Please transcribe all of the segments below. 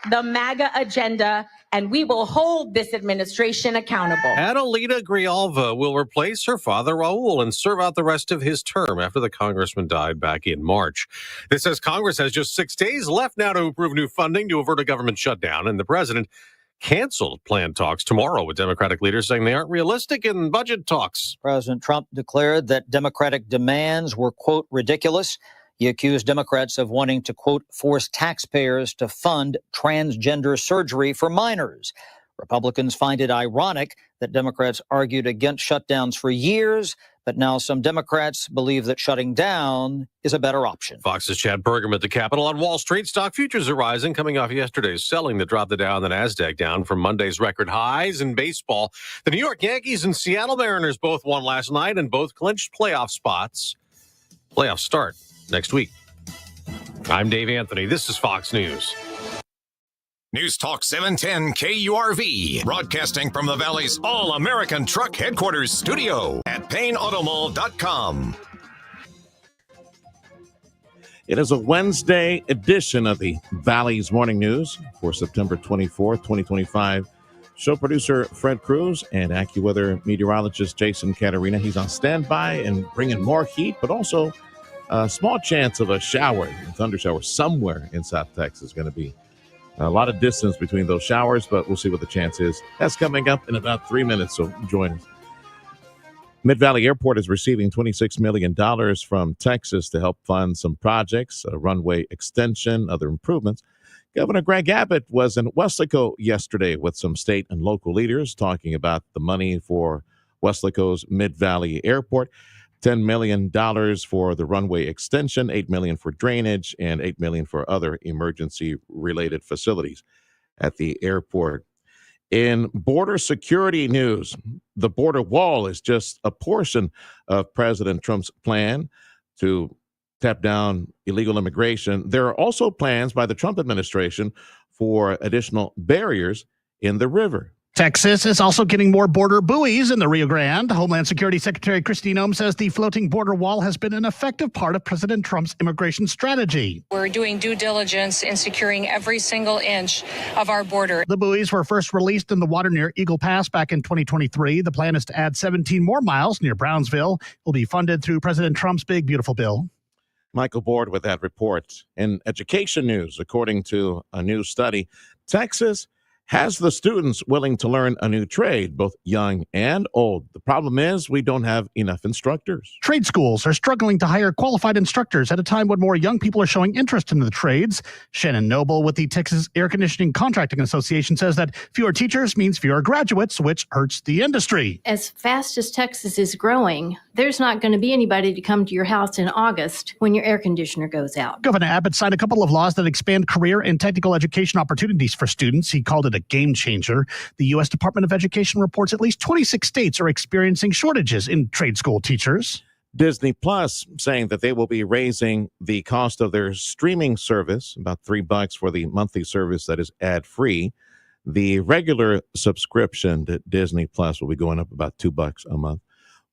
the MAGA agenda, and we will hold this administration accountable. Adelita Grijalva will replace her father, Raul, and serve out the rest of his term after the congressman died back in March. This says Congress has just 6 days left now to approve new funding to avert a government shutdown, and the president canceled planned talks tomorrow with Democratic leaders saying they aren't realistic in budget talks. President Trump declared that Democratic demands were, quote, ridiculous. He accused Democrats of wanting to, quote, force taxpayers to fund transgender surgery for minors. Republicans find it ironic that Democrats argued against shutdowns for years, but now some Democrats believe that shutting down is a better option. Fox's Chad Pergam at the Capitol. On Wall Street, stock futures are rising, coming off yesterday's selling that dropped the Dow and the NASDAQ down from Monday's record highs. In baseball, the New York Yankees and Seattle Mariners both won last night and both clinched playoff spots. Playoffs start next week. I'm Dave Anthony. This is Fox News. News Talk 710 KURV, broadcasting from the Valley's All-American Truck Headquarters studio at PayneAutomall.com. It is a Wednesday edition of the Valley's Morning News for September 24th, 2025. Show producer Fred Cruz and AccuWeather meteorologist Jason Caterina. He's on standby and bringing more heat, but also a small chance of a shower, a thunder shower somewhere in South Texas. Going to be a lot of distance between those showers, but we'll see what the chance is. That's coming up in about 3 minutes, so join us. Mid-Valley Airport is receiving $26 million from Texas to help fund some projects, a runway extension, other improvements. Governor Greg Abbott was in Weslaco yesterday with some state and local leaders talking about the money for Weslaco's Mid-Valley Airport. $10 million for the runway extension, $8 million for drainage, and $8 million for other emergency-related facilities at the airport. In border security news, the border wall is just a portion of President Trump's plan to tap down illegal immigration. There are also plans by the Trump administration for additional barriers in the river. Texas is also getting more border buoys in the Rio Grande. Homeland Security Secretary Kristi Noem says the floating border wall has been an effective part of President Trump's immigration strategy. We're doing due diligence in securing every single inch of our border. The buoys were first released in the water near Eagle Pass back in 2023. The plan is to add 17 more miles near Brownsville. It will be funded through President Trump's big, beautiful bill. Michael Board with that report. In education news, according to a new study, Texas has the students willing to learn a new trade, both young and old. The problem is we don't have enough instructors. Trade schools are struggling to hire qualified instructors at a time when more young people are showing interest in the trades. Shannon Noble with the Texas Air Conditioning Contracting Association says that fewer teachers means fewer graduates, which hurts the industry. As fast as Texas is growing, there's not going to be anybody to come to your house in August when your air conditioner goes out. Governor Abbott signed a couple of laws that expand career and technical education opportunities for students. He called it a game changer. The U.S. Department of Education reports at least 26 states are experiencing shortages in trade school teachers. Disney Plus saying that they will be raising the cost of their streaming service, about $3 for the monthly service that is ad-free. The regular subscription to Disney Plus will be going up about $2 a month.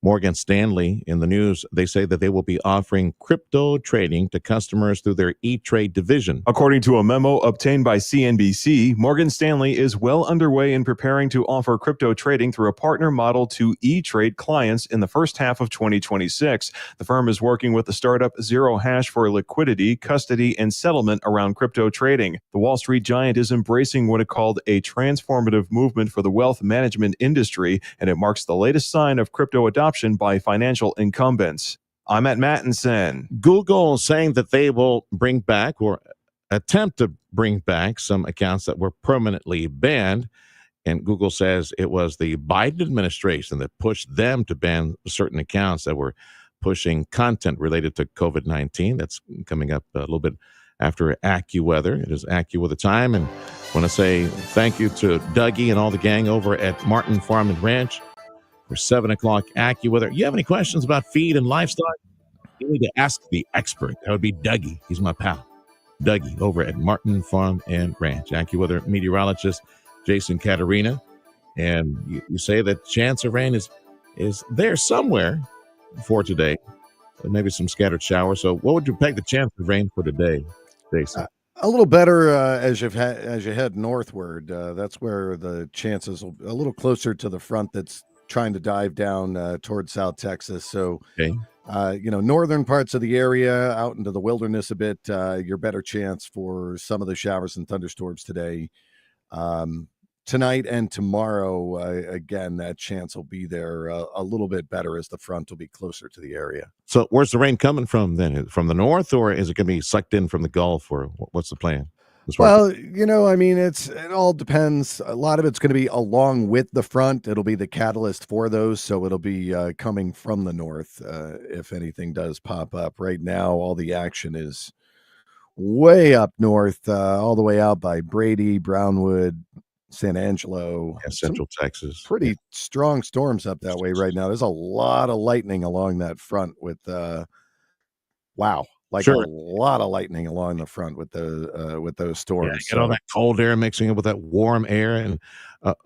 Morgan Stanley in the news, they say that they will be offering crypto trading to customers through their E-Trade division. According to a memo obtained by CNBC, Morgan Stanley is well underway in preparing to offer crypto trading through a partner model to E-Trade clients in the first half of 2026. The firm is working with the startup Zero Hash for liquidity, custody, and settlement around crypto trading. The Wall Street giant is embracing what it called a transformative movement for the wealth management industry, and it marks the latest sign of crypto adoption by financial incumbents. I'm at Mattinson. Google saying that they will bring back or attempt to bring back some accounts that were permanently banned. And Google says it was the Biden administration that pushed them to ban certain accounts that were pushing content related to COVID-19. That's coming up a little bit after AccuWeather. It is AccuWeather time. And I want to say thank you to Dougie and all the gang over at Martin Farm and Ranch for 7 o'clock AccuWeather. You have any questions about feed and livestock? You need to ask the expert. That would be Dougie. He's my pal. Dougie over at Martin Farm and Ranch. AccuWeather meteorologist Jason Caterina. And you say that chance of rain is there somewhere for today. Maybe some scattered showers. So what would you peg the chance of rain for today, Jason? A little better as you head northward. That's where the chances will a little closer to the front that's trying to dive down towards South Texas. So, Okay. Northern parts of the area, out into the wilderness a bit, your better chance for some of the showers and thunderstorms today. Tonight and tomorrow, again, that chance will be there a little bit better as the front will be closer to the area. So where's the rain coming from then? From the north, or is it going to be sucked in from the Gulf, or what's the plan? Well, it all depends. A lot of it's going to be along with the front. It'll be the catalyst for those. So it'll be coming from the north if anything does pop up. Right now, all the action is way up north, all the way out by Brady, Brownwood, San Angelo, Central Texas. Pretty strong storms up that way right now. There's a lot of lightning along that front with a lot of lightning along the front with those storms. Yeah, get all that cold air mixing up with that warm air, and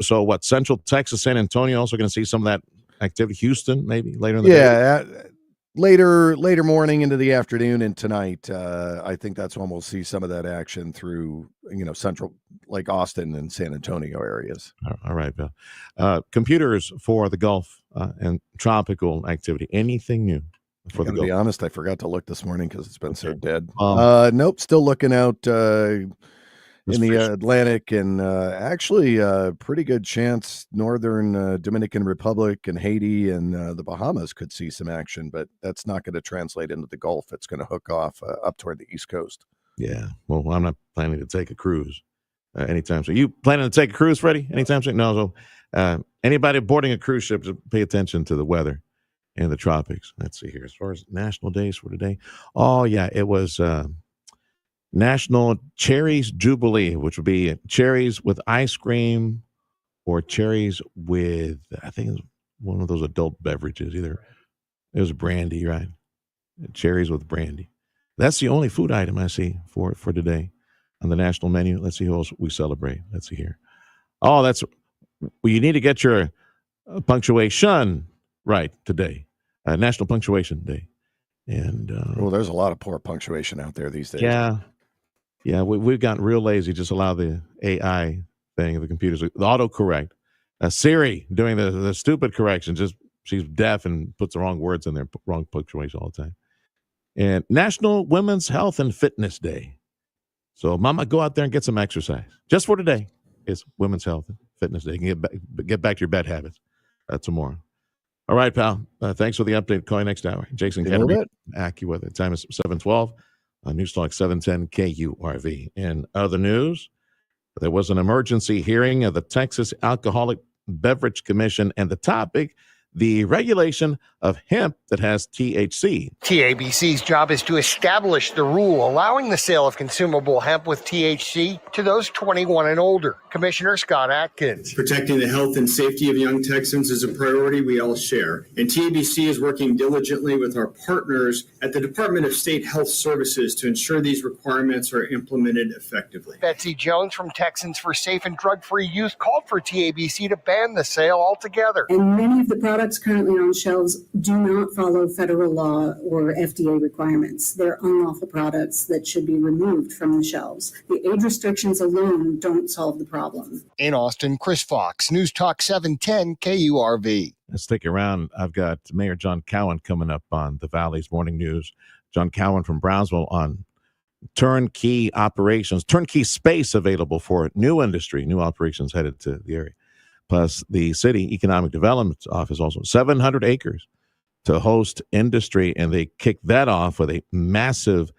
so what? Central Texas, San Antonio, also going to see some of that activity. Houston, maybe later in the day. Later morning into the afternoon and tonight, I think that's when we'll see some of that action through, central, like Austin and San Antonio areas. All right, Bill. Computers for the Gulf and tropical activity. Anything new for the Gulf? To be honest, I forgot to look this morning because it's been so dead. Nope, still looking out in the Atlantic, and actually pretty good chance northern Dominican Republic and Haiti and the Bahamas could see some action, but that's not going to translate into the Gulf. It's going to hook off up toward the East Coast. Yeah, well, I'm not planning to take a cruise anytime soon. You planning to take a cruise, Freddie, anytime soon? No, so anybody boarding a cruise ship, just pay attention to the weather in the tropics. Let's see here. As far as national days for today, oh, yeah, it was National Cherries Jubilee, which would be cherries with ice cream or cherries with, I think it was one of those adult beverages. Either it was brandy, right? Cherries with brandy. That's the only food item I see for today on the national menu. Let's see who else we celebrate. Let's see here. Oh, you need to get your punctuation right today. National Punctuation Day. And there's a lot of poor punctuation out there these days. Yeah, we've gotten real lazy. Just allow the AI thing, the computers, the autocorrect. Siri doing the stupid corrections. Just she's deaf and puts the wrong words in there, wrong punctuation all the time. And National Women's Health and Fitness Day. So, Mama, go out there and get some exercise. Just for today, it's Women's Health and Fitness Day. You can get back to your bad habits tomorrow. All right, pal. Thanks for the update. Call you next hour. Jason Kennedy, AccuWeather. Time is 7:12. News Talk 710 KURV. In other news, there was an emergency hearing of the Texas Alcoholic Beverage Commission, and the topic, the regulation of hemp that has THC. TABC's job is to establish the rule allowing the sale of consumable hemp with THC to those 21 and older. Commissioner Scott Atkins. Protecting the health and safety of young Texans is a priority we all share. And TABC is working diligently with our partners at the Department of State Health Services to ensure these requirements are implemented effectively. Betsy Jones from Texans for Safe and Drug-Free Youth called for TABC to ban the sale altogether. And many of the products currently on shelves do not follow federal law or FDA requirements. They're unlawful products that should be removed from the shelves. The age restrictions alone don't solve the problem. In Austin, Chris Fox, News Talk 710 KURV. Let's stick around. I've got Mayor John Cowan coming up on the Valley's Morning News. John Cowan from Brownsville on turnkey operations, turnkey space available for new industry, new operations headed to the area. Plus, the city economic development office also 700 acres to host industry, and they kicked that off with a massive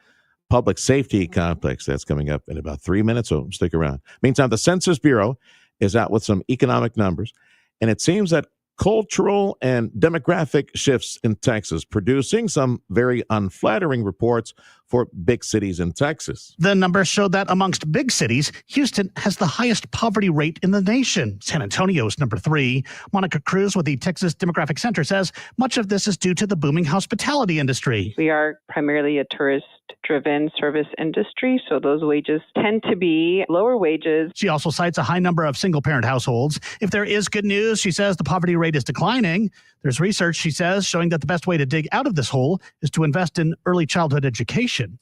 public safety complex that's coming up in about 3 minutes, so stick around. Meantime, the Census Bureau is out with some economic numbers, and it seems that cultural and demographic shifts in Texas, producing some very unflattering reports for big cities in Texas. The numbers showed that amongst big cities, Houston has the highest poverty rate in the nation. San Antonio is number 3. Monica Cruz with the Texas Demographic Center says much of this is due to the booming hospitality industry. We are primarily a tourist-driven service industry, so those wages tend to be lower wages. She also cites a high number of single-parent households. If there is good news, she says the poverty rate is declining. There's research, she says, showing that the best way to dig out of this hole is to invest in early childhood education.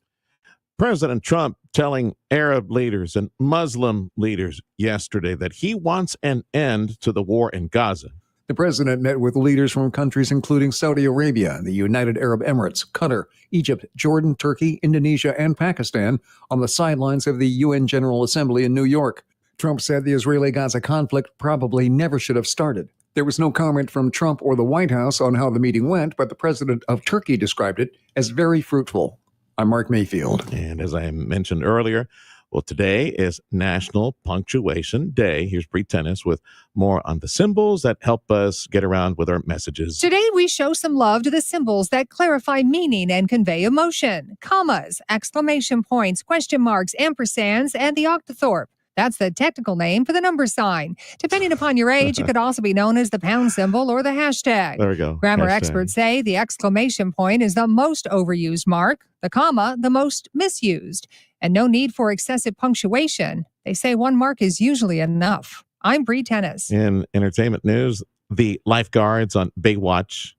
President Trump telling Arab leaders and Muslim leaders yesterday that he wants an end to the war in Gaza. The president met with leaders from countries including Saudi Arabia, the United Arab Emirates, Qatar, Egypt, Jordan, Turkey, Indonesia, and Pakistan on the sidelines of the UN General Assembly in New York. Trump said the Israeli-Gaza conflict probably never should have started. There was no comment from Trump or the White House on how the meeting went, but the president of Turkey described it as very fruitful. I'm Mark Mayfield. And as I mentioned earlier, well, today is National Punctuation Day. Here's Bree Tennis with more on the symbols that help us get around with our messages. Today, we show some love to the symbols that clarify meaning and convey emotion. Commas, exclamation points, question marks, ampersands, and the octothorpe. That's the technical name for the number sign. Depending upon your age, it could also be known as the pound symbol or the hashtag. There we go. Grammar Hashtag. experts say the exclamation point is the most overused mark, the comma the most misused, and no need for excessive punctuation. They say one mark is usually enough. I'm Bree Tennis. In entertainment news, the lifeguards on Baywatch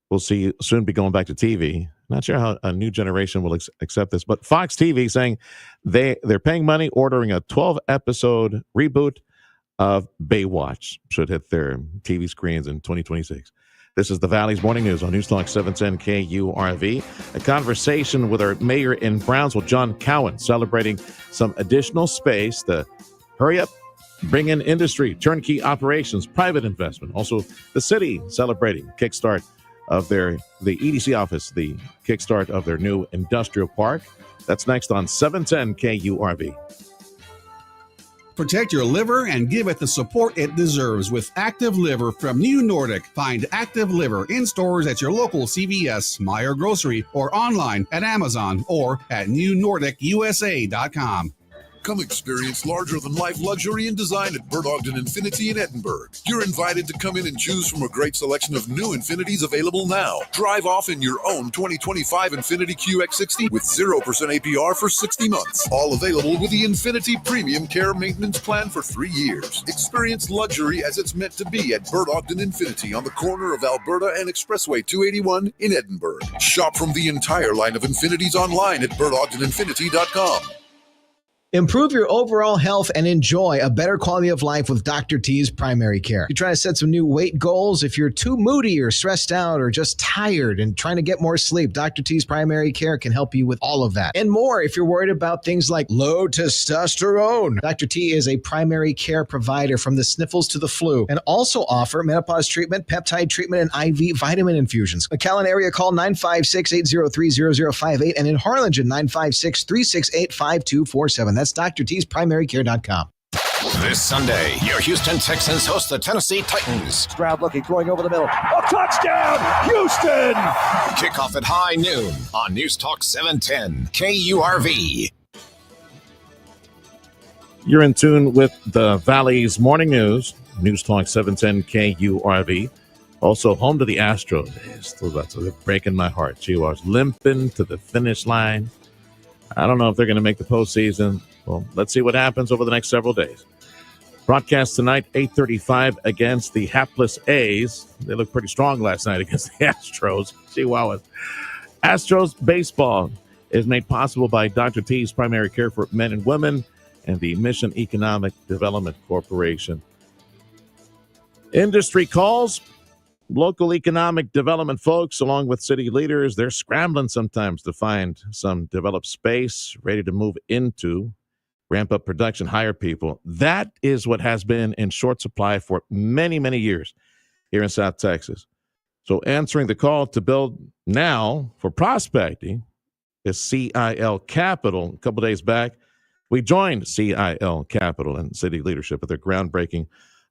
will soon be going back to TV. Not sure how a new generation will accept this, but Fox TV saying they're paying money, ordering a 12-episode reboot of Baywatch. Should hit their TV screens in 2026. This is the Valley's Morning News on News Talk 710 KURV. A conversation with our mayor in Brownsville, John Cowan, celebrating some additional space to hurry up, bring in industry, turnkey operations, private investment. Also, the city celebrating kickstart of the EDC office, the kickstart of their new industrial park. That's next on 710 KURV. Protect your liver and give it the support it deserves with Active Liver from New Nordic. Find Active Liver in stores at your local CVS, Meijer Grocery, or online at Amazon or at newnordicusa.com. Come experience larger-than-life luxury and design at Bert Ogden Infiniti in Edinburgh. You're invited to come in and choose from a great selection of new Infinitis available now. Drive off in your own 2025 Infiniti QX60 with 0% APR for 60 months. All available with the Infiniti Premium Care Maintenance Plan for 3 years. Experience luxury as it's meant to be at Bert Ogden Infiniti on the corner of Alberta and Expressway 281 in Edinburgh. Shop from the entire line of Infinitis online at BertOgdenInfiniti.com. Improve your overall health and enjoy a better quality of life with Dr. T's Primary Care. You're trying to set some new weight goals. If you're too moody or stressed out or just tired and trying to get more sleep, Dr. T's Primary Care can help you with all of that and more. If you're worried about things like low testosterone, Dr. T is a primary care provider from the sniffles to the flu and also offer menopause treatment, peptide treatment, and IV vitamin infusions. McAllen area, call 956-803-0058 and in Harlingen, 956-368-5247. That's drtsprimary.care.com. This Sunday, your Houston Texans host the Tennessee Titans. Stroud looking, throwing over the middle. A touchdown, Houston! Kickoff at high noon on News Talk 710 KURV. You're in tune with the Valley's Morning News, News Talk 710 KURV. Also home to the Astros. They're breaking my heart. She was limping to the finish line. I don't know if they're going to make the postseason. Well, let's see what happens over the next several days. Broadcast tonight, 8:35 against the hapless A's. They looked pretty strong last night against the Astros. Chihuahuas. Astros baseball is made possible by Dr. T's Primary Care for Men and Women and the Mission Economic Development Corporation. Industry calls. Local economic development folks, along with city leaders, they're scrambling sometimes to find some developed space ready to move into, ramp up production, hire people. That is what has been in short supply for many, many years here in South Texas. So answering the call to build now for prospecting is CIL Capital. A couple days back, we joined CIL Capital and city leadership at their groundbreaking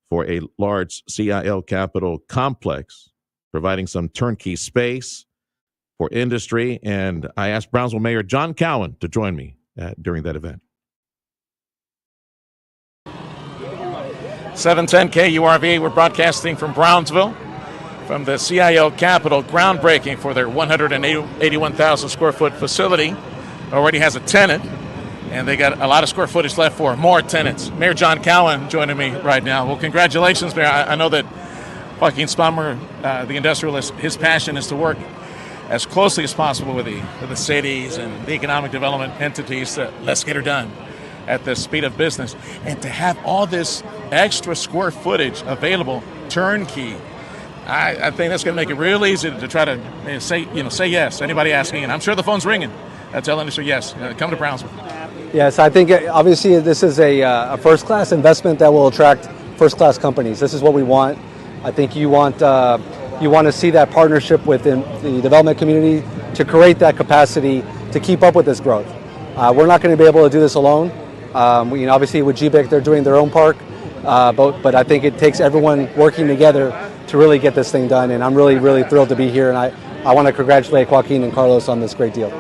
for a large CIL Capital complex, providing some turnkey space for industry. And I asked Brownsville Mayor John Cowan to join me during that event. 710 KURV, we're broadcasting from Brownsville, from the CIL Capital groundbreaking for their 181,000 square foot facility. Already has a tenant, and they got a lot of square footage left for more tenants. Mayor John Cowan joining me right now. Well, congratulations, Mayor. I know that Joaquin Spummer, the industrialist, his passion is to work as closely as possible with the cities and the economic development entities to let's get her done at the speed of business. And to have all this extra square footage available turnkey, I think that's going to make it real easy to try to say yes. Anybody asking, and I'm sure the phone's ringing, tell industry yes, come to Brownsville. Yes, I think obviously this is a first-class investment that will attract first-class companies. This is what we want. I think you want to see that partnership within the development community to create that capacity to keep up with this growth. We're not going to be able to do this alone. Obviously with GBIC, they're doing their own park, but I think it takes everyone working together to really get this thing done. And I'm really, really thrilled to be here. And I want to congratulate Joaquin and Carlos on this great deal.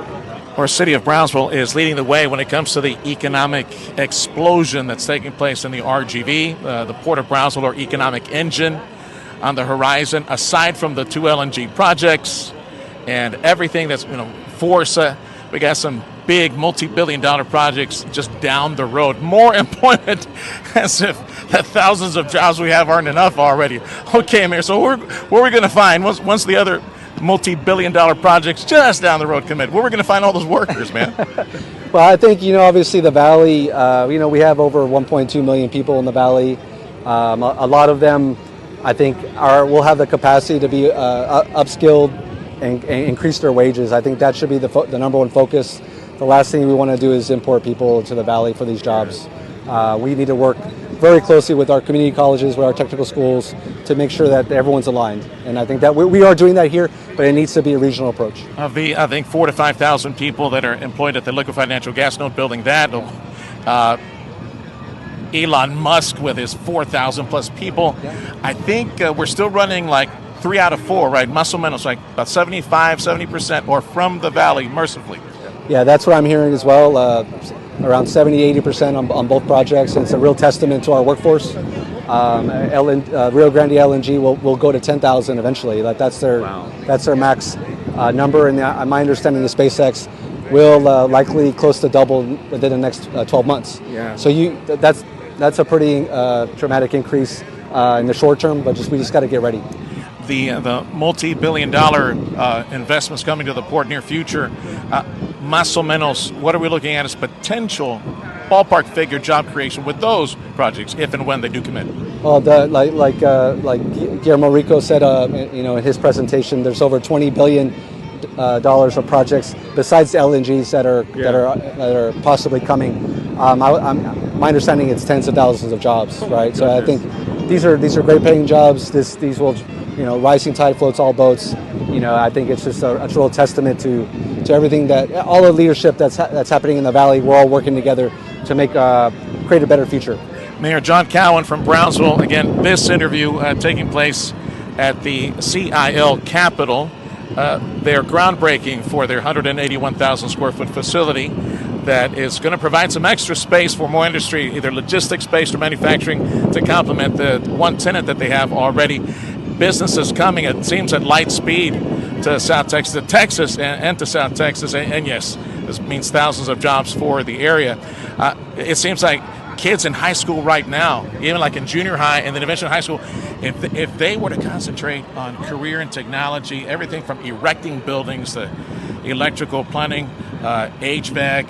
Our city of Brownsville is leading the way when it comes to the economic explosion that's taking place in the RGV, the Port of Brownsville, or economic engine on the horizon, aside from the 2 LNG projects and everything that's, Forza. We got some big multi-billion-dollar projects just down the road. More employment, as if the thousands of jobs we have aren't enough already. Okay, Mayor, so where are we going to find, once the other multi-billion-dollar projects just down the road commit, where are we going to find all those workers, man? Well, I think, obviously the Valley, we have over 1.2 million people in the Valley. A lot of them, I think, will have the capacity to be upskilled and increase their wages. I think that should be the number one focus. The last thing we want to do is import people to the Valley for these jobs. We need to work very closely with our community colleges, with our technical schools, to make sure that everyone's aligned. And I think that we are doing that here, but it needs to be a regional approach. Of the, I think, 4,000 to 5,000 people that are employed at the liquefied natural gas node building, that Elon Musk with his 4,000 plus people, I think we're still running like 3 out of 4, right? Muscle menos, like about 70% or from the Valley, mercifully. Yeah, that's what I'm hearing as well. Around 70-80% on both projects. And it's a real testament to our workforce. Rio Grande LNG will go to 10,000 eventually. That's their max number. And my understanding is SpaceX will likely close to double within the next 12 months. Yeah. So that's a pretty dramatic increase in the short term, but we just got to get ready. The multi-billion-dollar investments coming to the port near future, más o menos, what are we looking at as potential ballpark figure job creation with those projects, if and when they do commit? Well, like Guillermo Rico said, in his presentation, there's over $20 billion of projects besides the LNGs that are possibly coming. My understanding, it's tens of thousands of jobs, right? So I think these are great paying jobs. These will, rising tide floats all boats. I think it's just a real testament to everything that all the leadership that's happening in the Valley. We're all working together to create a better future. Mayor John Cowan from Brownsville. Again, this interview taking place at the CIL Capitol. They're groundbreaking for their 181,000 square foot facility that is going to provide some extra space for more industry, either logistics space or manufacturing, to complement the one tenant that they have already. Businesses coming, it seems, at light speed to South Texas, and to South Texas. And yes, this means thousands of jobs for the area. It seems like kids in high school right now, even like in junior high and then eventually high school, if they were to concentrate on career and technology, everything from erecting buildings to electrical, plumbing, HVAC,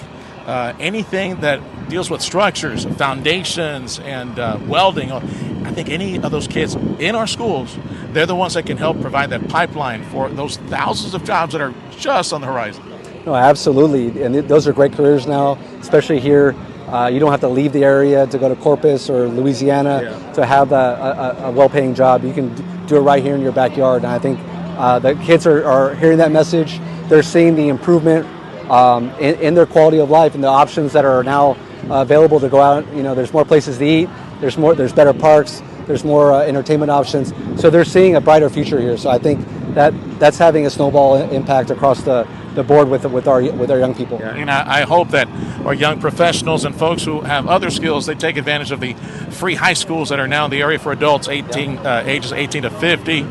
anything that deals with structures, foundations, and welding, I think any of those kids in our schools, they're the ones that can help provide that pipeline for those thousands of jobs that are just on the horizon. No, absolutely. And those are great careers now, especially here. You don't have to leave the area to go to Corpus or Louisiana to have a well-paying job. You can do it right here in your backyard. And I think the kids are hearing that message. They're seeing the improvement in their quality of life and the options that are now available to go out. There's more places to eat. There's better parks. There's more entertainment options. So they're seeing a brighter future here. So I think that's having a snowball impact across the board with our young people. Yeah, and I hope that our young professionals and folks who have other skills, they take advantage of the free high schools that are now in the area for adults ages 18 to 50.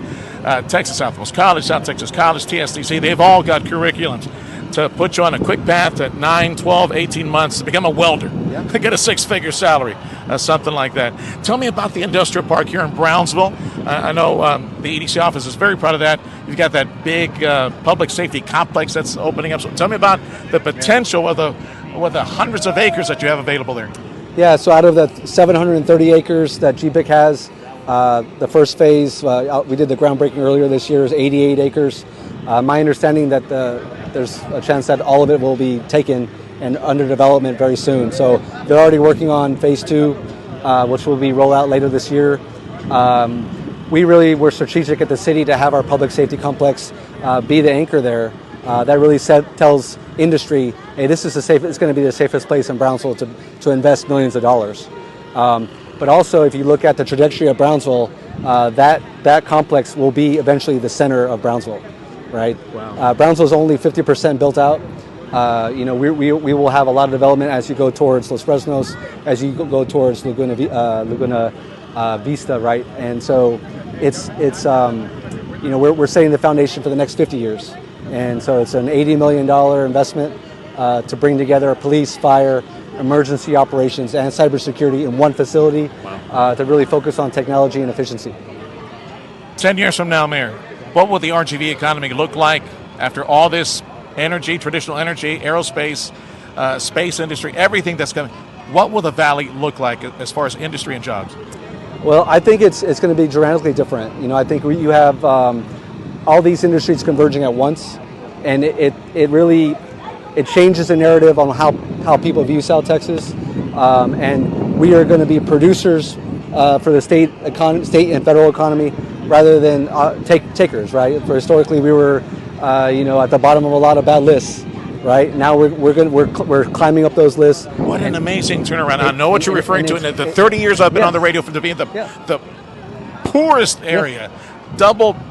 Texas Southwest College, South Texas College, TSTC, they've all got curriculums to put you on a quick path at 9, 12, 18 months to become a welder. get a six-figure salary, something like that. Tell me about the industrial park here in Brownsville. I know the EDC office is very proud of that. You've got that big public safety complex that's opening up. So tell me about the potential of the hundreds of acres that you have available there. Yeah, so out of the 730 acres that GBIC has, the first phase, we did the groundbreaking earlier this year, is 88 acres. My understanding that there's a chance that all of it will be taken and under development very soon. So they're already working on phase 2, which will be rolled out later this year. We really were strategic at the city to have our public safety complex be the anchor there. That really tells industry, hey, this is it's going to be the safest place in Brownsville to invest millions of dollars. But also, if you look at the trajectory of Brownsville, that complex will be eventually the center of Brownsville, right? Wow. Brownsville is only 50% built out. We will have a lot of development as you go towards Los Fresnos, as you go towards Laguna Vista, right? And so we're setting the foundation for the next 50 years. And so it's an $80 million investment to bring together police, fire, emergency operations, and cybersecurity in one facility to really focus on technology and efficiency. 10 years from now, Mayor, what will the RGV economy look like after all this energy, traditional energy, aerospace, space industry, everything that's coming? What will the Valley look like as far as industry and jobs? Well, I think it's going to be dramatically different. I think you have all these industries converging at once, and it really changes the narrative on how people view South Texas, and we are going to be producers for the state and federal economy rather than takers, right? For historically, we were at the bottom of a lot of bad lists. Right now, we're climbing up those lists. What an amazing turnaround! I know what you're referring to. In the 30 years I've been on the radio, from being the poorest area,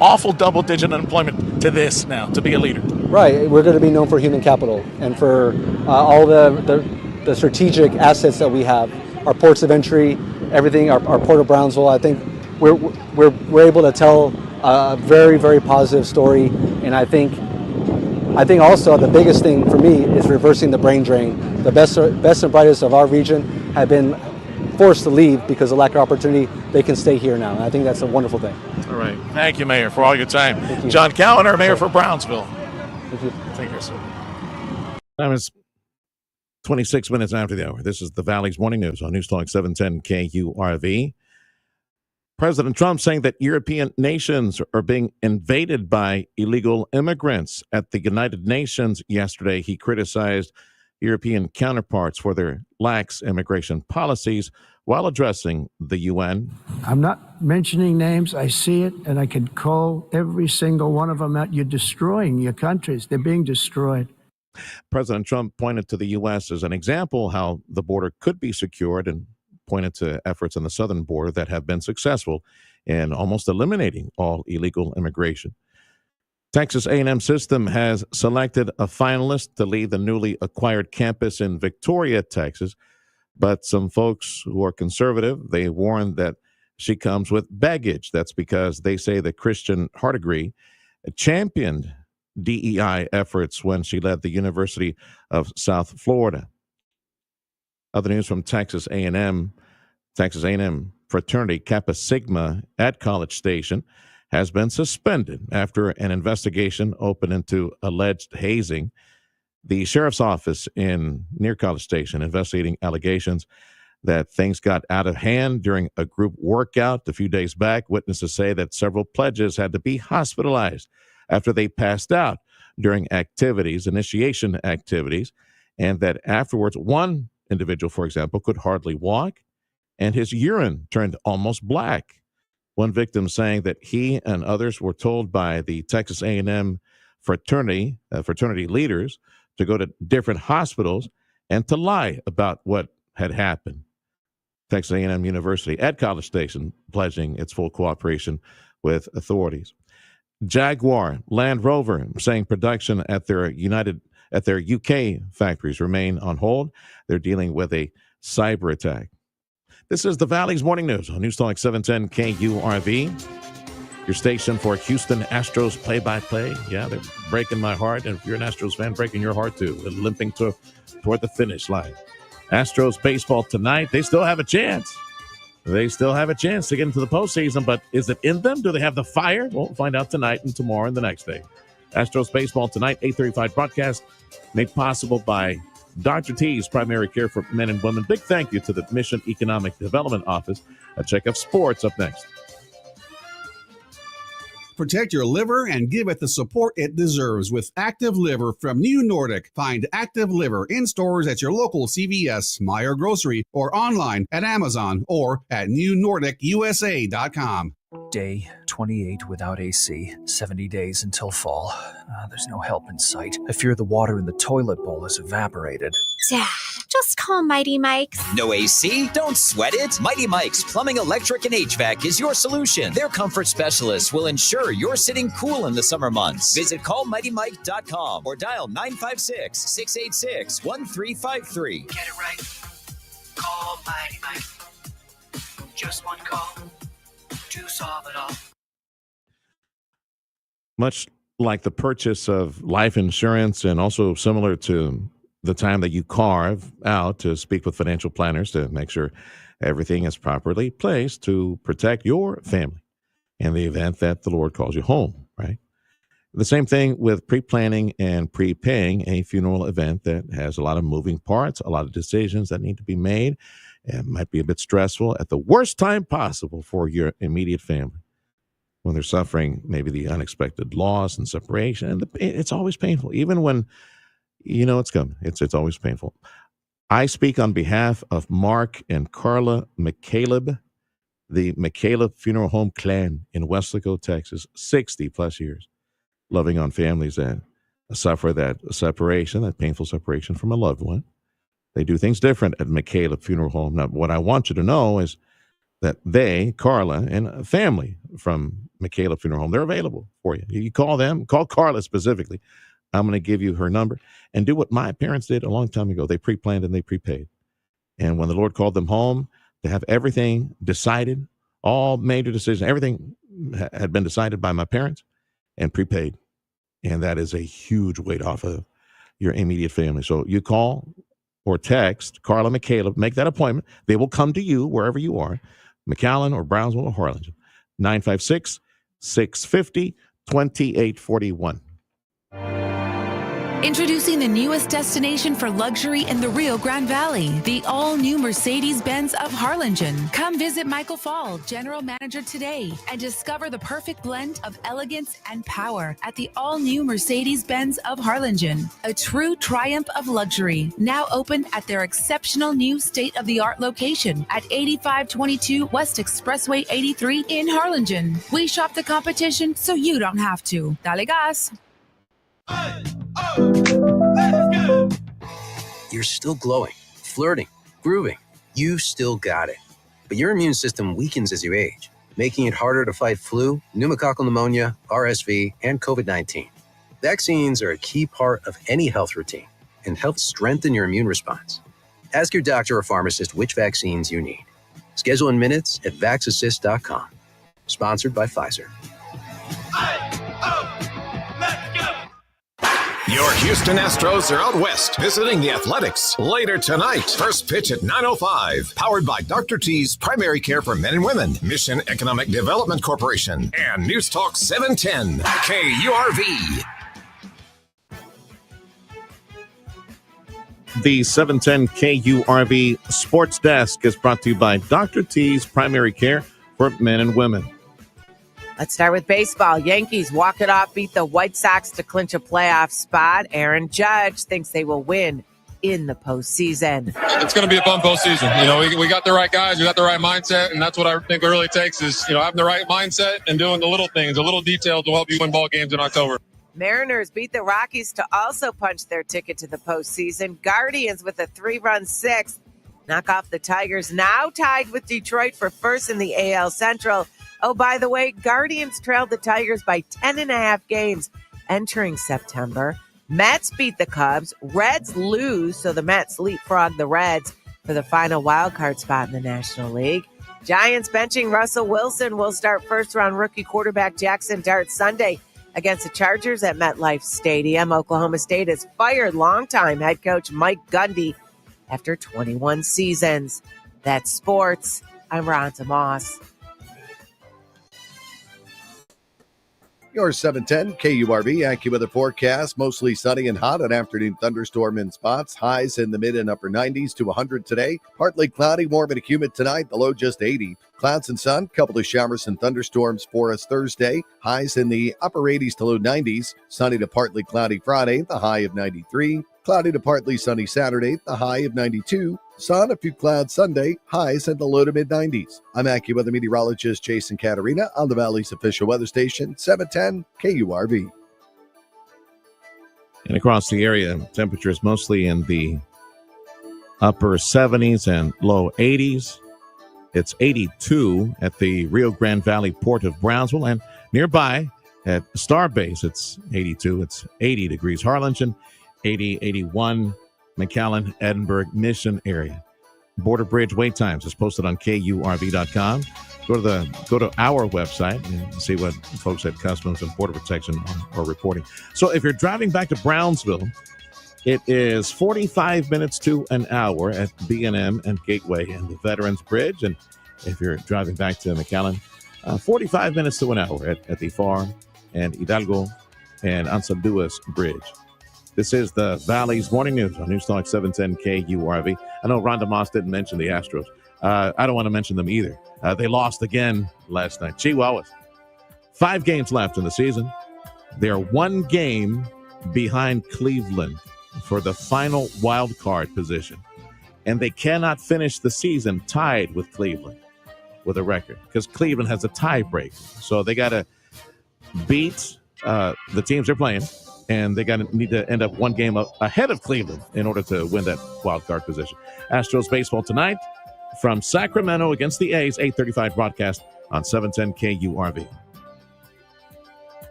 awful double-digit unemployment, to this now to be a leader. Right, we're going to be known for human capital and for all the strategic assets that we have, our ports of entry, everything, our port of Brownsville. I think we're able to tell a very, very positive story, and I think also the biggest thing for me is reversing the brain drain. The best and brightest of our region have been forced to leave because of lack of opportunity. They can stay here now, and I think that's a wonderful thing. All right. Thank you, Mayor, for all your time. Thank you. John Callender, Mayor for Brownsville. Thank you. Thank you, sir. Time is 26 minutes after the hour. This is the Valley's Morning News on News Talk 710 KURV. President Trump saying that European nations are being invaded by illegal immigrants. At the United Nations yesterday, he criticized European counterparts for their lax immigration policies while addressing the UN. I'm not mentioning names. I see it, and I can call every single one of them out. You're destroying your countries. They're being destroyed. President Trump pointed to the U.S. as an example how the border could be secured and pointed to efforts on the southern border that have been successful in almost eliminating all illegal immigration. Texas A&M System has selected a finalist to lead the newly acquired campus in Victoria, Texas. But some folks who are conservative, they warn that she comes with baggage. That's because they say that Christian Hardigree championed DEI efforts when she led the University of South Florida. Other news from Texas A&M fraternity Kappa Sigma at College Station has been suspended after an investigation opened into alleged hazing. The sheriff's office near College Station investigating allegations that things got out of hand during a group workout a few days back. Witnesses say that several pledges had to be hospitalized after they passed out during initiation activities, and that afterwards one individual, for example, could hardly walk, and his urine turned almost black. One victim saying that he and others were told by the Texas A&M fraternity leaders to go to different hospitals and to lie about what had happened. Texas A&M University at College Station pledging its full cooperation with authorities. Jaguar Land Rover saying production at their UK factories remain on hold. They're dealing with a cyber attack. This is the Valley's Morning News on News Talk 710 KURV. Your station for Houston Astros play-by-play. Yeah, they're breaking my heart. And if you're an Astros fan, breaking your heart too. They're limping toward the finish line. Astros baseball tonight. They still have a chance. They still have a chance to get into the postseason, but is it in them? Do they have the fire? We'll find out tonight and tomorrow and the next day. Astros baseball tonight, 8:35 broadcast, made possible by Dr. T's Primary Care for Men and Women. Big thank you to the Mission Economic Development Office. A check of sports up next. Protect your liver and give it the support it deserves with Active Liver from New Nordic. Find Active Liver in stores at your local CVS, Meyer Grocery, or online at Amazon or at newnordicusa.com. Day 28 without AC, 70 days until fall. There's no help in sight. I fear the water in the toilet bowl has evaporated. Dad, just call Mighty Mike's. No AC? Don't sweat it. Mighty Mike's Plumbing, Electric, and HVAC is your solution. Their comfort specialists will ensure you're sitting cool in the summer months. Visit callmightymike.com or dial 956-686-1353. Get it right. Call Mighty Mike. Just one call to solve it all. Much like the purchase of life insurance, and also similar to the time that you carve out to speak with financial planners to make sure everything is properly placed to protect your family in the event that the Lord calls you home, right? The same thing with pre-planning and prepaying a funeral event that has a lot of moving parts, a lot of decisions that need to be made. It might be a bit stressful at the worst time possible for your immediate family when they're suffering maybe the unexpected loss and separation. And it's always painful, even when you know it's coming. It's always painful. I speak on behalf of Mark and Carla McCaleb, the McCaleb Funeral Home Clan in Weslaco, Texas, 60 plus years, loving on families that suffer that separation, that painful separation from a loved one. They do things different at McCaleb Funeral Home. Now, what I want you to know is that they, Carla, and a family from McCaleb Funeral Home, they're available for you. You call them, call Carla specifically. I'm going to give you her number, and do what my parents did a long time ago. They pre-planned and they prepaid. And when the Lord called them home, to have everything decided, all major decisions, everything had been decided by my parents and prepaid. And that is a huge weight off of your immediate family. So you call or text Carla McCaleb, make that appointment. They will come to you wherever you are, McAllen or Brownsville or Harlingen, 956-650-2841. Introducing the newest destination for luxury in the Rio Grande Valley, the all-new Mercedes-Benz of Harlingen. Come visit Michael Fall, General Manager, today and discover the perfect blend of elegance and power at the all-new Mercedes-Benz of Harlingen. A true triumph of luxury, now open at their exceptional new state-of-the-art location at 8522 West Expressway 83 in Harlingen. We shop the competition so you don't have to. Dale gas! You're still glowing, flirting, grooving. You still got it. But your immune system weakens as you age, making it harder to fight flu, pneumococcal pneumonia, RSV, and COVID-19. Vaccines are a key part of any health routine and help strengthen your immune response. Ask your doctor or pharmacist which vaccines you need. Schedule in minutes at vaxassist.com. Sponsored by Pfizer. Your Houston Astros are out west visiting the Athletics later tonight. First pitch at 9:05. Powered by Dr. T's Primary Care for Men and Women, Mission Economic Development Corporation, and News Talk 710 KURV. The 710 KURV Sports Desk is brought to you by Dr. T's Primary Care for Men and Women. Let's start with baseball. Yankees walk it off, beat the White Sox to clinch a playoff spot. Aaron Judge thinks they will win in the postseason. It's going to be a fun postseason. You know, we got the right guys, we got the right mindset, and that's what I think it really takes is, having the right mindset and doing the little things, the little details will help you win ball games in October. Mariners beat the Rockies to also punch their ticket to the postseason. Guardians with a 3-run sixth knock off the Tigers, now tied with Detroit for first in the AL Central. Oh, by the way, Guardians trailed the Tigers by 10.5 games entering September. Mets beat the Cubs. Reds lose, so the Mets leapfrog the Reds for the final wildcard spot in the National League. Giants benching Russell Wilson will start first-round rookie quarterback Jackson Dart Sunday against the Chargers at MetLife Stadium. Oklahoma State has fired longtime head coach Mike Gundy after 21 seasons. That's sports. I'm Rhonda Moss. Your 710 KURV AccuWeather forecast. Mostly sunny and hot. An afternoon thunderstorm in spots. Highs in the mid and upper 90s to 100 today. Partly cloudy, warm and humid tonight. The low just 80. Clouds and sun. Couple of showers and thunderstorms for us Thursday. Highs in the upper 80s to low 90s. Sunny to partly cloudy Friday. The high of 93. Cloudy to partly sunny Saturday. The high of 92. Sun, a few clouds Sunday, highs at the low to mid-90s. I'm AccuWeather meteorologist Jason Caterina on the Valley's official weather station, 710 KURV. And across the area, temperatures mostly in the upper 70s and low 80s. It's 82 at the Rio Grande Valley Port of Brownsville, and nearby at Starbase, it's 82. It's 80 degrees. Harlingen, 80, 81. McAllen, Edinburgh, Mission area. Border Bridge wait times is posted on KURV.com. Go to our website and see what folks at Customs and Border Protection are reporting. So if you're driving back to Brownsville, it is 45 minutes to an hour at B&M and Gateway and the Veterans Bridge. And if you're driving back to McAllen, 45 minutes to an hour at the FAR and Hidalgo and Ansalduas Bridge. This is the Valley's Morning News on Newstalk 710 KURV. I know Rhonda Moss didn't mention the Astros. I don't want to mention them either. They lost again last night. Chihuahuas. 5 games left in the season. They're 1 game behind Cleveland for the final wild card position. And they cannot finish the season tied with Cleveland with a record because Cleveland has a tie break. So they got to beat the teams they're playing. And they need to end up 1 game ahead of Cleveland in order to win that wild card position. Astros baseball tonight from Sacramento against the A's, 8:35 broadcast on 710 KURV.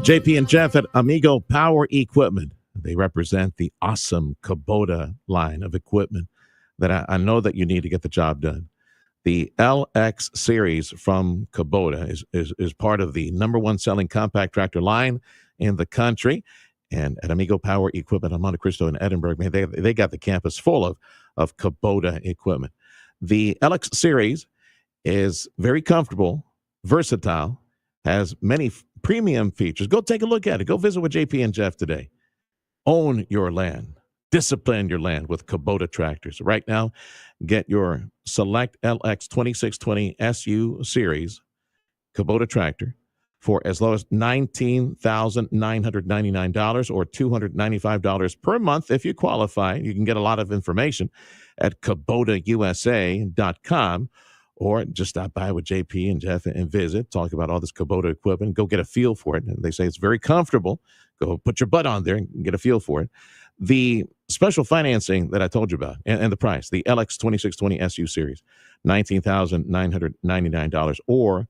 JP and Jeff at Amigo Power Equipment. They represent the awesome Kubota line of equipment that I know that you need to get the job done. The LX series from Kubota is part of the number 1 selling compact tractor line in the country. And at Amigo Power Equipment on Monte Cristo in Edinburgh, man, they got the campus full of Kubota equipment. The LX series is very comfortable, versatile, has many premium features. Go take a look at it. Go visit with JP and Jeff today. Own your land. Discipline your land with Kubota tractors. Right now, get your Select LX 2620 SU Series Kubota tractor for as low as $19,999 or $295 per month if you qualify. You can get a lot of information at KubotaUSA.com or just stop by with JP and Jeff and visit, talk about all this Kubota equipment, go get a feel for it. And they say it's very comfortable. Go put your butt on there and get a feel for it. The special financing that I told you about and the price, the LX 2620 SU Series, $19,999 or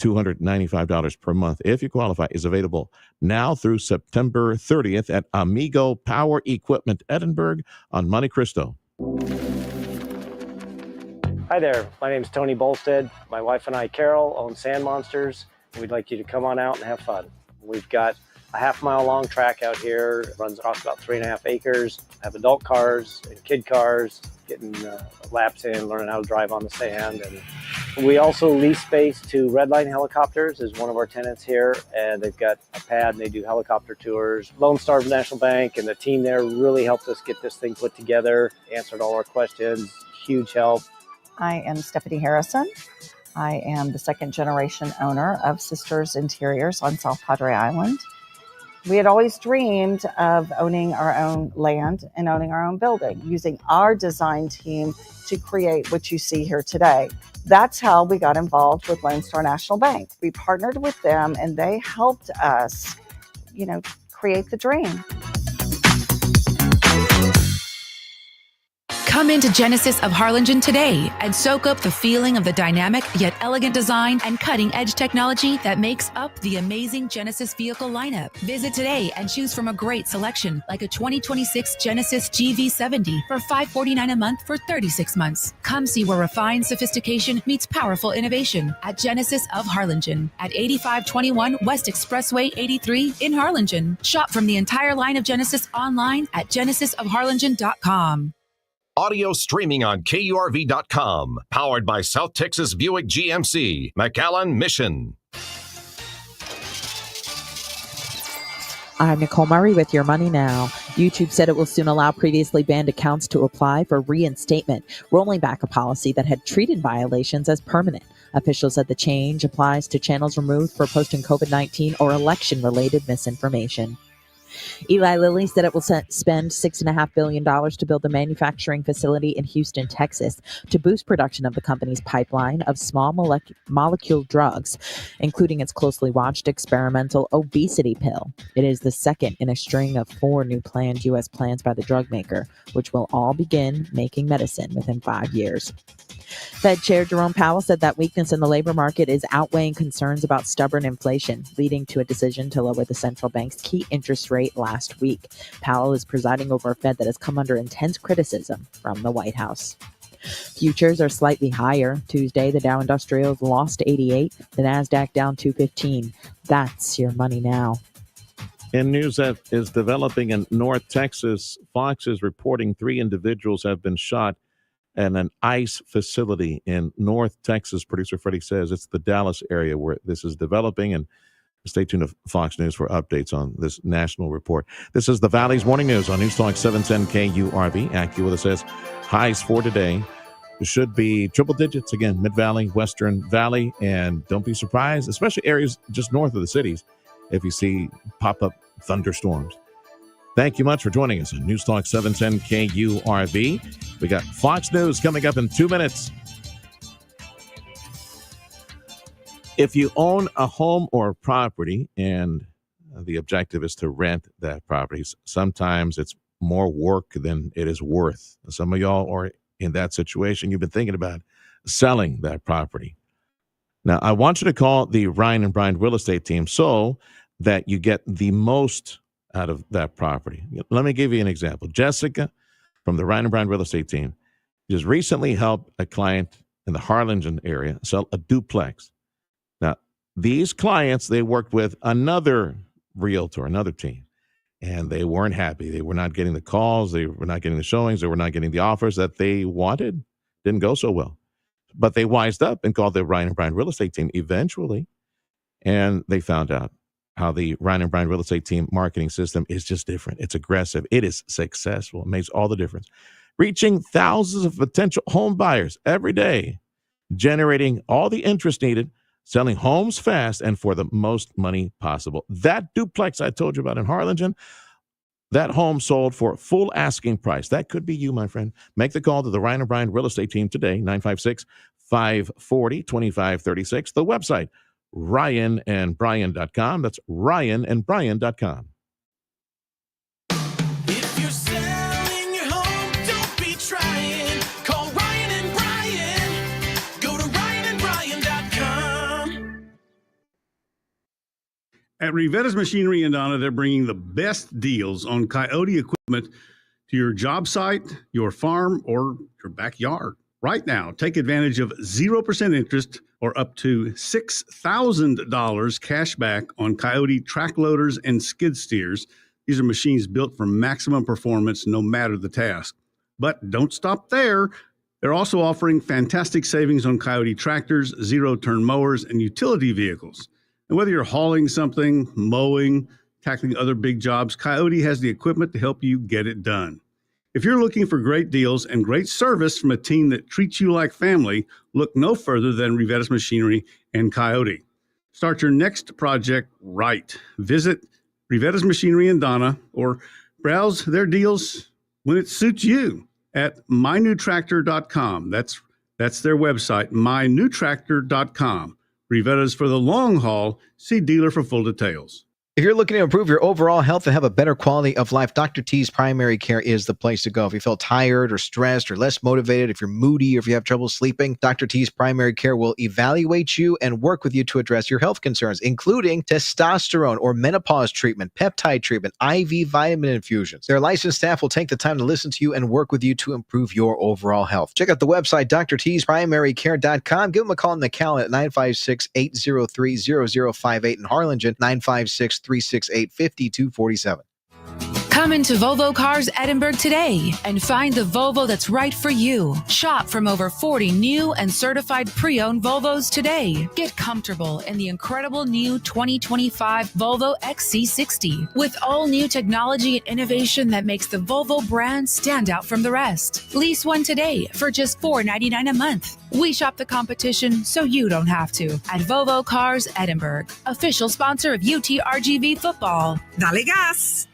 $295 per month if you qualify, is available now through September 30th at Amigo Power Equipment Edinburgh on Monte Cristo. Hi there, my name is Tony Bolstead. My wife and I, Carol, own Sand Monsters. We'd like you to come on out and have fun. We've got a half-mile long track out here. It runs across about 3.5 acres. I have adult cars and kid cars, getting laps in, learning how to drive on the sand. And we also lease space to Redline Helicopters is one of our tenants here, and they've got a pad and they do helicopter tours. Lone Star National Bank and the team there really helped us get this thing put together, answered all our questions, huge help. I am Stephanie Harrison. I am the 2nd generation owner of Sisters Interiors on South Padre Island. We had always dreamed of owning our own land and owning our own building, using our design team to create what you see here today. That's how we got involved with Lone Star National Bank. We partnered with them and they helped us, create the dream. Come into Genesis of Harlingen today and soak up the feeling of the dynamic yet elegant design and cutting-edge technology that makes up the amazing Genesis vehicle lineup. Visit today and choose from a great selection like a 2026 Genesis GV70 for $549 a month for 36 months. Come see where refined sophistication meets powerful innovation at Genesis of Harlingen at 8521 West Expressway 83 in Harlingen. Shop from the entire line of Genesis online at genesisofharlingen.com. Audio streaming on KURV.com. Powered by South Texas Buick GMC, McAllen Mission. I'm Nicole Murray with Your Money Now. YouTube said it will soon allow previously banned accounts to apply for reinstatement, rolling back a policy that had treated violations as permanent. Officials said the change applies to channels removed for posting COVID-19 or election-related misinformation. Eli Lilly said it will spend $6.5 billion to build a manufacturing facility in Houston, Texas, to boost production of the company's pipeline of small molecule drugs, including its closely watched experimental obesity pill. It is the second in a string of 4 new planned U.S. plans by the drug maker, which will all begin making medicine within 5 years. Fed Chair Jerome Powell said that weakness in the labor market is outweighing concerns about stubborn inflation, leading to a decision to lower the central bank's key interest rate last week. Powell is presiding over a Fed that has come under intense criticism from the White House. Futures are slightly higher. Tuesday, the Dow Industrials lost 88, the NASDAQ down 215. That's Your Money Now. In news that is developing in North Texas, Fox is reporting 3 individuals have been shot at an ICE facility in North Texas. Producer Freddie says it's the Dallas area where this is developing, and stay tuned to Fox News for updates on this national report. This is the Valley's Morning News on News Talk 710 KURV. AccuWeather says highs for today should be triple digits again, Mid-Valley, Western Valley, and don't be surprised, especially areas just north of the cities, if you see pop-up thunderstorms. Thank you much for joining us on News Talk 710 KURV. We got Fox News coming up in 2 minutes. If you own a home or property and the objective is to rent that property, sometimes it's more work than it is worth. Some of y'all are in that situation. You've been thinking about selling that property. Now, I want you to call the Ryan and Brian real estate team so that you get the most out of that property. Let me give you an example. Jessica from the Ryan and Brian real estate team just recently helped a client in the Harlingen area sell a duplex. Now, these clients, they worked with another realtor, another team, and they weren't happy. They were not getting the calls. They were not getting the showings. They were not getting the offers that they wanted. Didn't go so well. But they wised up and called the Ryan and Brian real estate team eventually, and they found out how the Ryan and Brian real estate team marketing system is just different. It's aggressive. It is successful. It makes all the difference. Reaching thousands of potential home buyers every day, generating all the interest needed, selling homes fast and for the most money possible. That duplex I told you about in Harlingen, that home sold for full asking price. That could be you, my friend. Make the call to the Ryan and Brian real estate team today, 956-540-2536. The website, RyanandBrian.com. That's RyanandBrian.com. If you're selling your home, don't be trying. Call Ryan and Brian. Go to RyanandBrian.com. At Rivetta's Machinery in Donna, they're bringing the best deals on Coyote equipment to your job site, your farm, or your backyard. Right now, take advantage of 0% interest or up to $6,000 cash back on Coyote track loaders and skid steers. These are machines built for maximum performance no matter the task. But don't stop there. They're also offering fantastic savings on Coyote tractors, zero-turn mowers, and utility vehicles. And whether you're hauling something, mowing, tackling other big jobs, Coyote has the equipment to help you get it done. If you're looking for great deals and great service from a team that treats you like family, look no further than Rivetta's Machinery and Coyote. Start your next project right. Visit Rivetta's Machinery in Donna or browse their deals when it suits you at mynewtractor.com. That's their website, mynewtractor.com. Rivetta's for the long haul. See dealer for full details. If you're looking to improve your overall health and have a better quality of life, Dr. T's Primary Care is the place to go. If you feel tired or stressed or less motivated, if you're moody or if you have trouble sleeping, Dr. T's Primary Care will evaluate you and work with you to address your health concerns, including testosterone or menopause treatment, peptide treatment, IV vitamin infusions. Their licensed staff will take the time to listen to you and work with you to improve your overall health. Check out the website, drtsprimarycare.com. Give them a call in the Cal at 956-803-0058 in Harlingen, 956-368-5247. Come into Volvo Cars Edinburgh today and find the Volvo that's right for you. Shop from over 40 new and certified pre-owned Volvos today. Get comfortable in the incredible new 2025 Volvo XC60 with all new technology and innovation that makes the Volvo brand stand out from the rest. Lease one today for just $4.99 a month. We shop the competition so you don't have to at Volvo Cars Edinburgh, official sponsor of UTRGV football. Dale gas!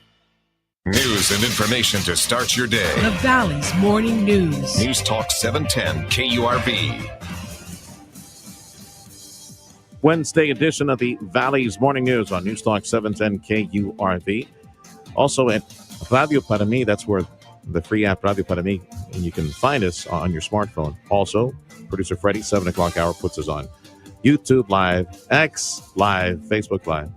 News and information to start your day. The Valley's Morning News. News Talk 710 KURV. Wednesday edition of the Valley's Morning News on News Talk 710 KURV. Also at Radio Para Mi, that's where the free app Radio Para Mi, and you can find us on your smartphone. Also, producer Freddie, 7 o'clock hour, puts us on YouTube Live, X Live, Facebook Live.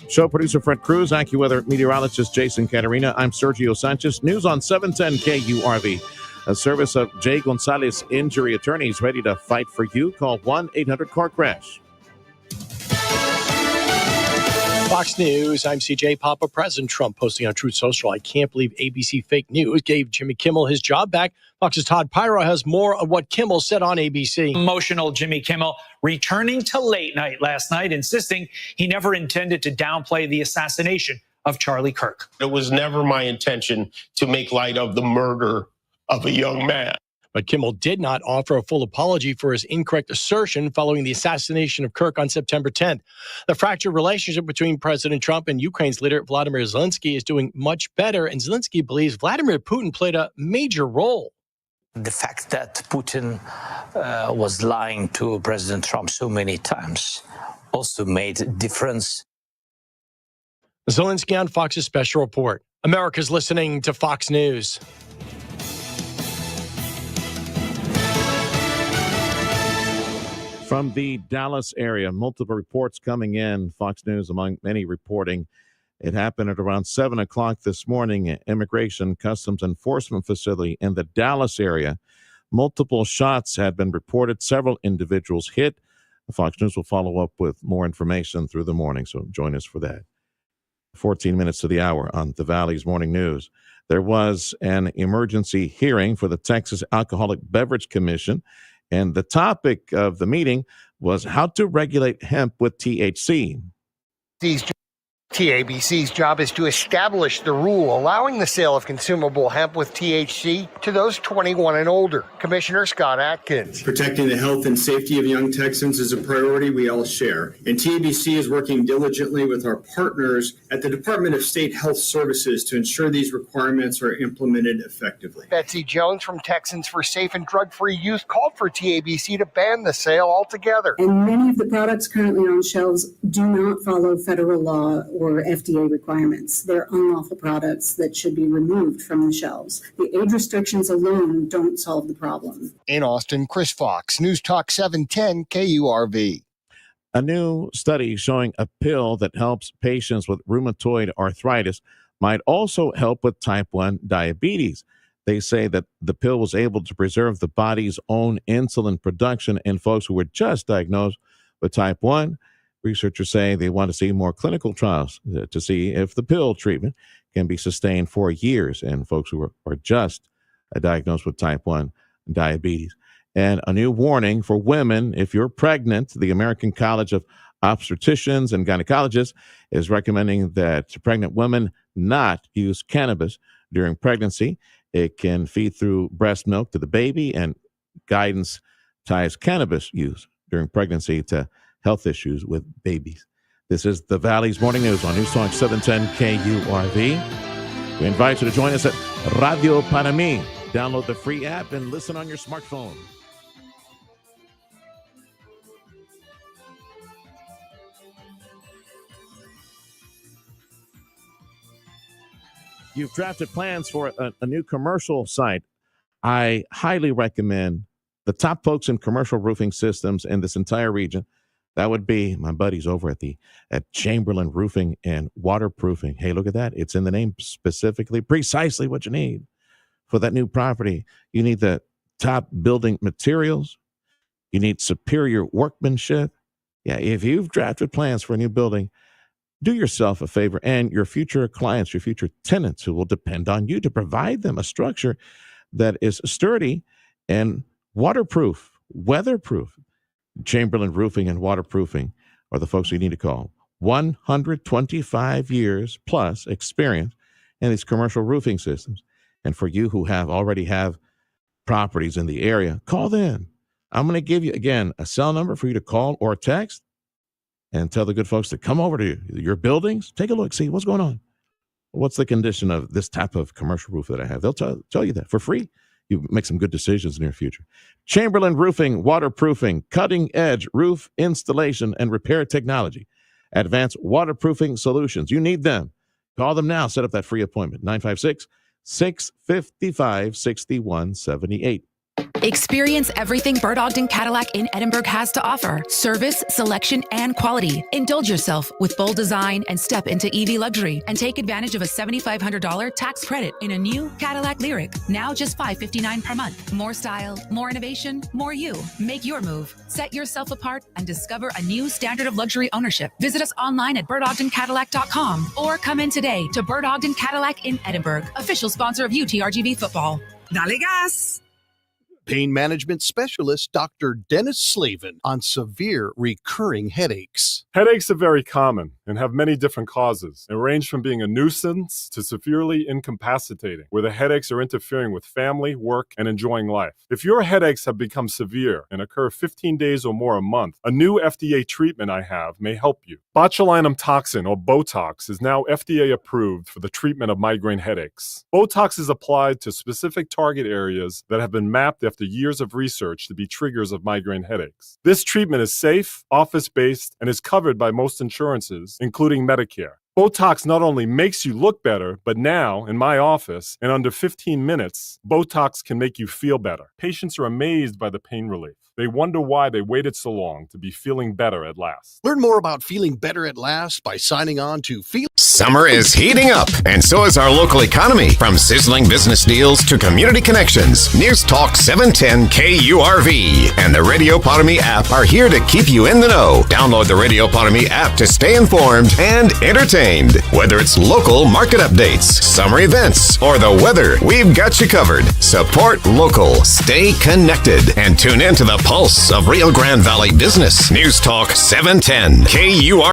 Show producer Fred Cruz, AccuWeather meteorologist Jason Caterina. I'm Sergio Sanchez. News on 710 KURV. A service of Jay Gonzalez Injury Attorneys, ready to fight for you. Call 1-800-CAR-CRASH. Fox News, I'm CJ Papa. President Trump posting on Truth Social, I can't believe ABC fake news gave Jimmy Kimmel his job back. Fox's Todd Pyro has more of what Kimmel said on ABC. Emotional Jimmy Kimmel returning to late night last night, insisting he never intended to downplay the assassination of Charlie Kirk. It was never my intention to make light of the murder of a young man. But Kimmel did not offer a full apology for his incorrect assertion following the assassination of Kirk on September 10th. The fractured relationship between President Trump and Ukraine's leader Vladimir Zelensky is doing much better, and Zelensky believes Vladimir Putin played a major role. The fact that Putin was lying to President Trump so many times also made a difference. Zelensky on Fox's special report. America's listening to Fox News. From the Dallas area, multiple reports coming in. Fox News, among many, reporting it happened at around 7 o'clock this morning at Immigration Customs Enforcement Facility in the Dallas area. Multiple shots had been reported. Several individuals hit. Fox News will follow up with more information through the morning, so join us for that. 14 minutes to the hour on the Valley's Morning News. There was an emergency hearing for the Texas Alcoholic Beverage Commission, and the topic of the meeting was how to regulate hemp with THC. TABC's job is to establish the rule allowing the sale of consumable hemp with THC to those 21 and older. Commissioner Scott Atkins. Protecting the health and safety of young Texans is a priority we all share. And TABC is working diligently with our partners at the Department of State Health Services to ensure these requirements are implemented effectively. Betsy Jones from Texans for Safe and Drug-Free Youth called for TABC to ban the sale altogether. And many of the products currently on shelves do not follow federal law or FDA requirements. They're unlawful products that should be removed from the shelves. The age restrictions alone don't solve the problem. In Austin, Chris Fox, News Talk 710 KURV. A new study showing a pill that helps patients with rheumatoid arthritis might also help with type 1 diabetes. They say that the pill was able to preserve the body's own insulin production in folks who were just diagnosed with type 1. Researchers say they want to see more clinical trials to see if the pill treatment can be sustained for years in folks who are just diagnosed with type 1 diabetes. And a new warning for women if you're pregnant. The American College of Obstetricians and Gynecologists is recommending that pregnant women not use cannabis during pregnancy. It can feed through breast milk to the baby, and guidance ties cannabis use during pregnancy to health issues with babies. This is the Valley's Morning News on News Talk 710 KURV. We invite you to join us at Radio Para Mi. Download the free app and listen on your smartphone. you've drafted plans for a new commercial site, I highly recommend the top folks in commercial roofing systems in this entire region. That would be my buddies over at Chamberlain Roofing and Waterproofing. Hey, look at that. It's in the name specifically, precisely what you need for that new property. You need the top building materials. You need superior workmanship. Yeah, if you've drafted plans for a new building, do yourself a favor and your future clients, your future tenants who will depend on you to provide them a structure that is sturdy and waterproof, weatherproof. Chamberlain Roofing and Waterproofing are the folks you need to call. 125 years plus experience in these commercial roofing systems. And for you who already have properties in the area, call them. I'm going to give you, again, a cell number for you to call or text and tell the good folks to come over to your buildings. Take a look, see what's going on. What's the condition of this type of commercial roof that I have? They'll tell you that for free. You make some good decisions in your future. Chamberlain Roofing, Waterproofing, cutting-edge roof installation and repair technology. Advanced waterproofing solutions. You need them. Call them now. Set up that free appointment. 956-655-6178. Experience everything Bert Ogden Cadillac in Edinburgh has to offer. Service, selection, and quality. Indulge yourself with bold design and step into EV luxury and take advantage of a $7,500 tax credit in a new Cadillac Lyriq. Now just $559 per month. More style, more innovation, more you. Make your move. Set yourself apart and discover a new standard of luxury ownership. Visit us online at BertOgdenCadillac.com or come in today to Bert Ogden Cadillac in Edinburgh, official sponsor of UTRGV football. Dale gas! Pain management specialist Dr. Dennis Slavin on severe recurring headaches. Headaches are very common and have many different causes. They range from being a nuisance to severely incapacitating, where the headaches are interfering with family, work, and enjoying life. If your headaches have become severe and occur 15 days or more a month, a new FDA treatment I have may help you. Botulinum toxin, or Botox, is now FDA approved for the treatment of migraine headaches. Botox is applied to specific target areas that have been mapped after years of research to be triggers of migraine headaches. This treatment is safe, office-based, and is covered by most insurances, including Medicare. Botox not only makes you look better, but now, in my office, in under 15 minutes, Botox can make you feel better. Patients are amazed by the pain relief. They wonder why they waited so long to be feeling better at last. Learn more about feeling better at last by signing on to Feel. Summer is heating up, and so is our local economy. From sizzling business deals to community connections, News Talk 710 KURV and the Radio Potami app are here to keep you in the know. Download the Radio Potami app to stay informed and entertained. Whether it's local market updates, summer events, or the weather, we've got you covered. Support local, stay connected, and tune in to the pulse of Rio Grande Valley business. News Talk 710 KURV.